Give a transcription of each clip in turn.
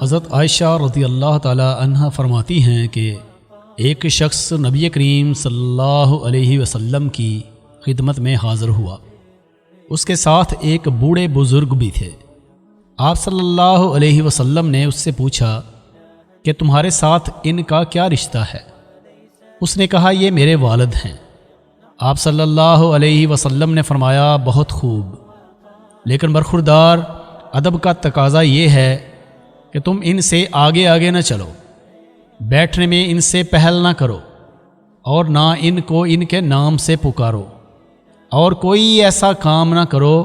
حضرت عائشہ رضی اللہ تعالی عنہ فرماتی ہیں کہ ایک شخص نبی کریم صلی اللہ علیہ وسلم کی خدمت میں حاضر ہوا۔ اس کے ساتھ ایک بوڑھے بزرگ بھی تھے۔ آپ صلی اللہ علیہ وسلم نے اس سے پوچھا کہ تمہارے ساتھ ان کا کیا رشتہ ہے؟ اس نے کہا یہ میرے والد ہیں۔ آپ صلی اللہ علیہ وسلم نے فرمایا بہت خوب، لیکن برخوردار ادب کا تقاضا یہ ہے کہ تم ان سے آگے آگے نہ چلو، بیٹھنے میں ان سے پہل نہ کرو، اور نہ ان کو ان کے نام سے پکارو، اور کوئی ایسا کام نہ کرو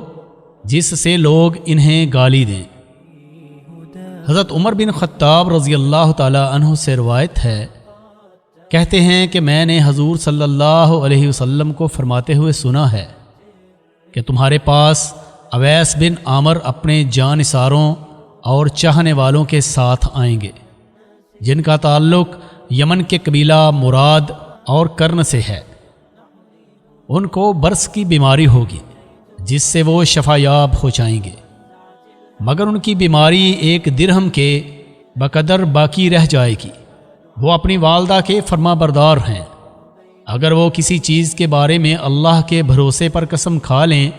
جس سے لوگ انہیں گالی دیں۔ حضرت عمر بن خطاب رضی اللہ تعالی عنہ سے روایت ہے، کہتے ہیں کہ میں نے حضور صلی اللہ علیہ وسلم کو فرماتے ہوئے سنا ہے کہ تمہارے پاس اویس بن عامر اپنے جانثاروں اور چاہنے والوں کے ساتھ آئیں گے، جن کا تعلق یمن کے قبیلہ مراد اور کرن سے ہے۔ ان کو برس کی بیماری ہوگی جس سے وہ شفا یاب ہو جائیں گے، مگر ان کی بیماری ایک درہم کے بقدر باقی رہ جائے گی۔ وہ اپنی والدہ کے فرما بردار ہیں، اگر وہ کسی چیز کے بارے میں اللہ کے بھروسے پر قسم کھا لیں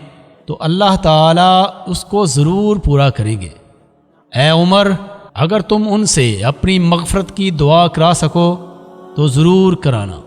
تو اللہ تعالیٰ اس کو ضرور پورا کریں گے۔ اے عمر، اگر تم ان سے اپنی مغفرت کی دعا کرا سکو تو ضرور کرانا۔